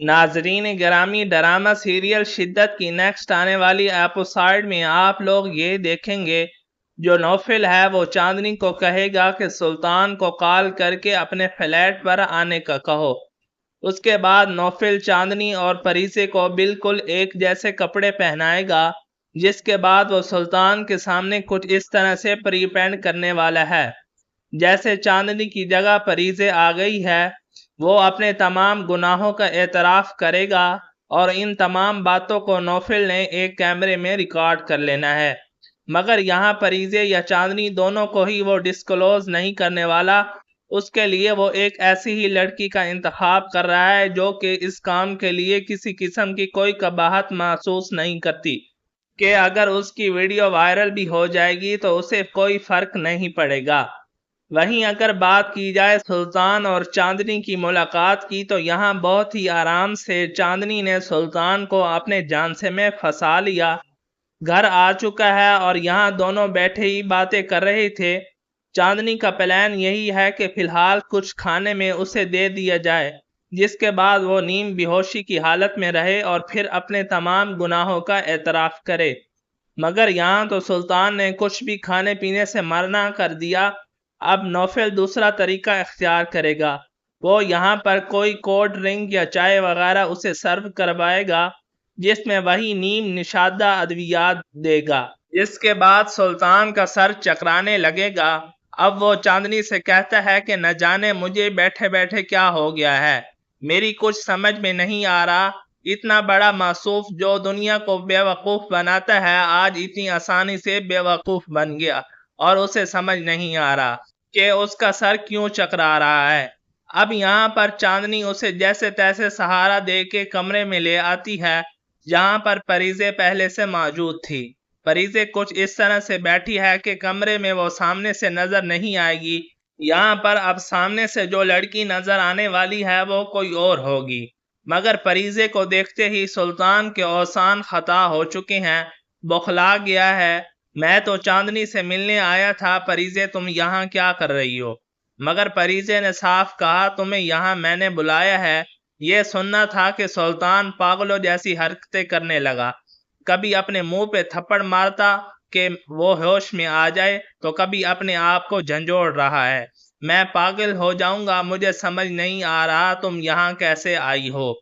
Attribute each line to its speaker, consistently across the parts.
Speaker 1: नाजरीन ग्रामी, drama serial शिद्दत की नेक्स्ट आने वाली एपिसोड में आप लोग ये देखेंगे, जो नौफिल है वो चांदनी को कहेगा कि सुल्तान को कॉल करके अपने फ्लैट पर आने का कहो। उसके बाद नौफिल चांदनी और परीसे को बिल्कुल एक जैसे कपड़े पहनाएगा, जिसके बाद वो सुल्तान के सामने कुछ इस तरह से प्रीपेंड करने वाला है जैसे चांदनी की जगह परीजे आ गई है। वो अपने तमाम गुनाहों का एतराफ़ करेगा और इन तमाम बातों को नौफिल ने एक कैमरे में रिकॉर्ड कर लेना है, मगर यहाँ परीजे या चांदनी दोनों को ही वो डिस्क्लोज नहीं करने वाला। उसके लिए वो एक ऐसी ही लड़की का इंतखाब कर रहा है जो कि इस काम के लिए किसी किस्म की कोई कबाहत महसूस नहीं करती कि अगर उसकी वीडियो वायरल भी हो जाएगी तो उसे कोई फर्क नहीं पड़ेगा। वहीं अगर बात की जाए सुल्तान और चांदनी की मुलाकात की, तो यहाँ बहुत ही आराम से चांदनी ने सुल्तान को अपने झांसे में फंसा लिया। घर आ चुका है और यहाँ दोनों बैठे ही बातें कर रहे थे। चांदनी का प्लान यही है कि फिलहाल कुछ खाने में उसे दे दिया जाए, जिसके बाद वो नीम बेहोशी की हालत में रहे और फिर अपने तमाम गुनाहों का एतराफ़ करे। मगर यहाँ तो सुल्तान ने कुछ भी खाने पीने से मना कर दिया। अब नौफिल दूसरा तरीका इख्तियार करेगा। वो यहाँ पर कोई कोल्ड ड्रिंक या चाय वगैरह उसे सर्व करवाएगा, जिसमें वही नीम निषादा अद्वियात देगा। इसके बाद सुल्तान का सर चकराने लगेगा। अब वो चांदनी से कहता है कि न जाने मुझे बैठे बैठे क्या हो गया है, मेरी कुछ समझ में नहीं आ रहा। इतना बड़ा मासूफ जो दुनिया को बेवकूफ़ बनाता है, आज इतनी आसानी से बेवकूफ़ बन गया और उसे समझ नहीं आ रहा कि उसका सर क्यों चकरा रहा है। अब यहाँ पर चांदनी उसे जैसे तैसे सहारा दे के कमरे में ले आती है, जहाँ पर परीजे पहले से मौजूद थी। परीजे कुछ इस तरह से बैठी है कि कमरे में वो सामने से नजर नहीं आएगी। यहाँ पर अब सामने से जो लड़की नजर आने वाली है वो कोई और होगी, मगर परीजे को देखते ही सुल्तान के औसान खता हो चुके हैं, बौखला गया है। मैं तो चांदनी से मिलने आया था, परीजे तुम यहाँ क्या कर रही हो? मगर परीजे ने साफ कहा, तुम्हें यहाँ मैंने बुलाया है। ये सुनना था कि सुल्तान पागलों जैसी हरकतें करने लगा, कभी अपने मुंह पे थप्पड़ मारता कि वो होश में आ जाए, तो कभी अपने आप को झंझोड़ रहा है। मैं पागल हो जाऊंगा, मुझे समझ नहीं आ रहा तुम यहाँ कैसे आई हो।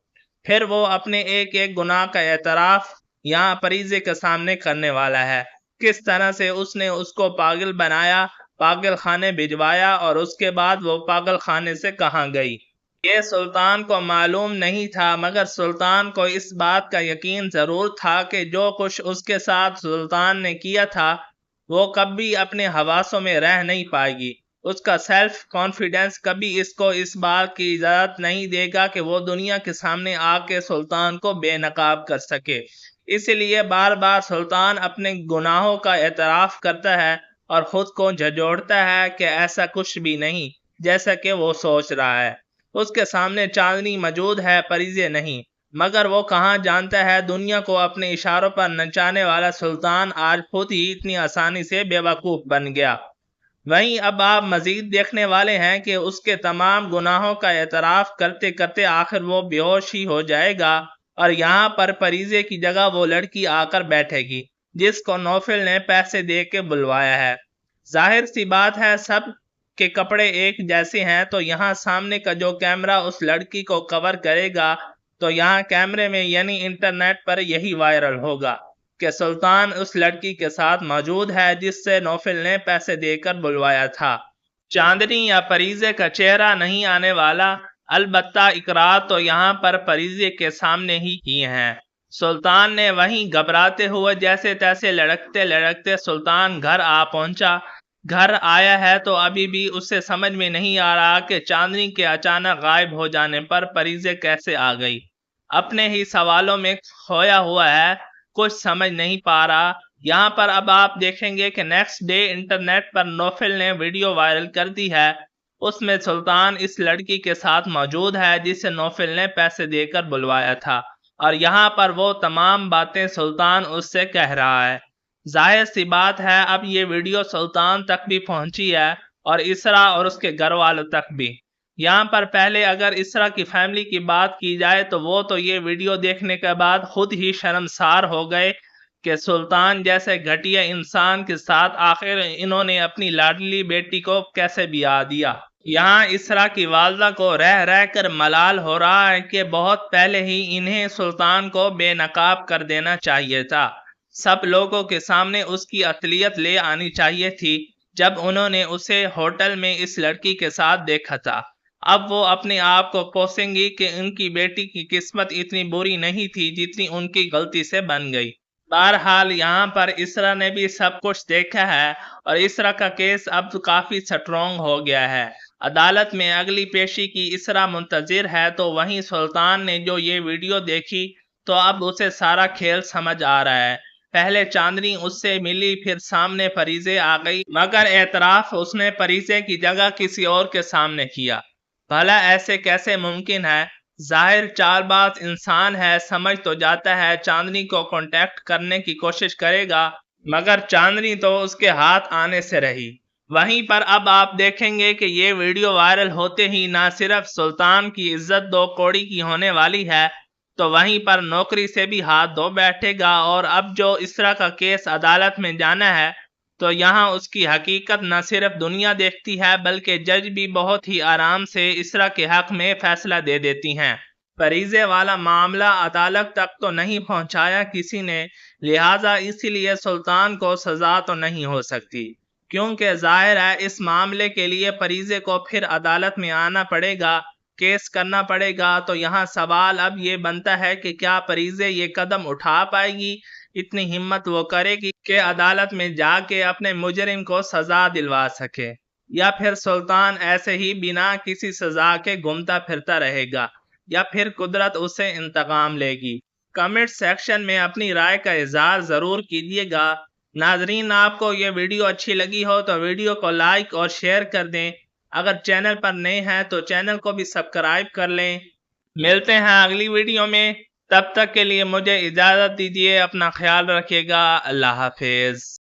Speaker 1: फिर वो अपने एक एक गुनाह का एतराफ यहाँ परीजे के सामने करने वाला है, किस तरह से उसने उसको पागल बनाया, पागल खाने भिजवाया और उसके बाद वो पागल खाने से कहाँ गई। ये सुल्तान को मालूम नहीं था, मगर सुल्तान को इस बात का यकीन जरूर था कि जो कुछ उसके साथ सुल्तान ने किया था वो कभी अपने हवासों में रह नहीं पाएगी। उसका सेल्फ कॉन्फिडेंस कभी इसको इस बात की इजाजत नहीं देगा कि वो दुनिया के सामने आके सुल्तान को बेनकाब कर सके। इसलिए बार बार सुल्तान अपने गुनाहों का एतराफ़ करता है और खुद को झंझोड़ता है कि ऐसा कुछ भी नहीं जैसा कि वो सोच रहा है। उसके सामने चांदनी मौजूद है, परीजे नहीं, मगर वो कहाँ जानता है दुनिया को अपने इशारों पर नचाने वाला सुल्तान आज खुद ही इतनी आसानी से बेवकूफ़ बन गया। वहीं अब आप मजीद देखने वाले हैं कि उसके तमाम गुनाहों का एतराफ़ करते करते आखिर वो बेहोश ही हो जाएगा और यहाँ पर परीजे की जगह वो लड़की आकर बैठेगी जिसको नौफिल ने पैसे दे के बुलवाया है। जाहिर सी बात है, सब के कपड़े एक जैसे हैं, तो यहाँ सामने का जो कैमरा उस लड़की को कवर करेगा, तो यहाँ कैमरे में यानी इंटरनेट पर यही वायरल होगा कि सुल्तान उस लड़की के साथ मौजूद है जिससे नौफिल ने पैसे देकर बुलवाया था। चांदनी या परीजे का चेहरा नहीं आने वाला, अलबत्ता इकरार तो यहाँ पर परीजे के सामने ही किए हैं। सुल्तान ने वहीं घबराते हुए जैसे तैसे लड़कते लड़कते सुल्तान घर आ पहुंचा। घर आया है तो अभी भी उसे समझ में नहीं आ रहा कि चांदनी के अचानक गायब हो जाने पर परीजे कैसे आ गई। अपने ही सवालों में खोया हुआ है, कुछ समझ नहीं पा रहा। यहाँ पर अब आप देखेंगे कि नेक्स्ट डे इंटरनेट पर नौफिल ने वीडियो वायरल कर दी है। उसमें सुल्तान इस लड़की के साथ मौजूद है जिसे नौफिल ने पैसे देकर बुलवाया था, और यहाँ पर वो तमाम बातें सुल्तान उससे कह रहा है। जाहिर सी बात है, अब ये वीडियो सुल्तान तक भी पहुंची है और इसरा और उसके घर वालों तक भी। یہاں پر پہلے اگر اسرا کی فیملی کی بات کی جائے تو وہ تو یہ ویڈیو دیکھنے کے بعد خود ہی شرمسار ہو گئے کہ سلطان جیسے گھٹیا انسان کے ساتھ آخر انہوں نے اپنی لاڈلی بیٹی کو کیسے بیاہ دیا۔ یہاں اسرا کی والدہ کو رہ رہ کر ملال ہو رہا ہے کہ بہت پہلے ہی انہیں سلطان کو بے نقاب کر دینا چاہیے تھا، سب لوگوں کے سامنے اس کی اطلیت لے آنی چاہیے تھی جب انہوں نے اسے ہوٹل میں اس لڑکی کے ساتھ دیکھا تھا۔ اب وہ اپنے آپ کو کوسیں گی کہ ان کی بیٹی کی قسمت اتنی بری نہیں تھی جتنی ان کی غلطی سے بن گئی۔ بہرحال یہاں پر اسرا نے بھی سب کچھ دیکھا ہے اور اسرا کا کیس اب کافی سٹرونگ ہو گیا ہے۔ عدالت میں اگلی پیشی کی اسرا منتظر ہے تو وہیں سلطان نے جو یہ ویڈیو دیکھی تو اب اسے سارا کھیل سمجھ آ رہا ہے۔ پہلے چاندنی اس سے ملی، پھر سامنے فریضے آ گئی، مگر اعتراف اس نے فریضے کی جگہ کسی اور کے سامنے کیا۔ بھلا ایسے کیسے ممکن ہے؟ ظاہر چال باز انسان ہے، سمجھ تو جاتا ہے چاندنی کو کانٹیکٹ کرنے کی کوشش کرے گا، مگر چاندنی تو اس کے ہاتھ آنے سے رہی۔ وہیں پر اب آپ دیکھیں گے کہ یہ ویڈیو وائرل ہوتے ہی نہ صرف سلطان کی عزت دو کوڑی کی ہونے والی ہے تو وہیں پر نوکری سے بھی ہاتھ دھو بیٹھے گا، اور اب جو اسرا کا کیس عدالت میں جانا ہے تو یہاں اس کی حقیقت نہ صرف دنیا دیکھتی ہے بلکہ جج بھی بہت ہی آرام سے اسرا کے حق میں فیصلہ دے دیتی ہیں۔ فریضے والا معاملہ عدالت تک تو نہیں پہنچایا کسی نے، لہٰذا اسی لیے سلطان کو سزا تو نہیں ہو سکتی، کیونکہ ظاہر ہے اس معاملے کے لیے فریضے کو پھر عدالت میں آنا پڑے گا، کیس کرنا پڑے گا۔ تو یہاں سوال اب یہ بنتا ہے کہ کیا فریضے یہ قدم اٹھا پائے گی، اتنی ہمت وہ کرے گی کہ عدالت میں جا کے اپنے مجرم کو سزا دلوا سکے، یا پھر سلطان ایسے ہی بنا کسی سزا کے گھومتا پھرتا رہے گا، یا پھر قدرت اسے انتقام لے گی؟ کمنٹ سیکشن میں اپنی رائے کا اظہار ضرور کیجیے گا۔ ناظرین، آپ کو یہ ویڈیو اچھی لگی ہو تو ویڈیو کو لائک اور شیئر کر دیں، اگر چینل پر نئے ہیں تو چینل کو بھی سبسکرائب کر لیں۔ ملتے ہیں اگلی ویڈیو میں، تب تک کے لیے مجھے اجازت دیجیے، اپنا خیال رکھیے گا، اللہ حافظ۔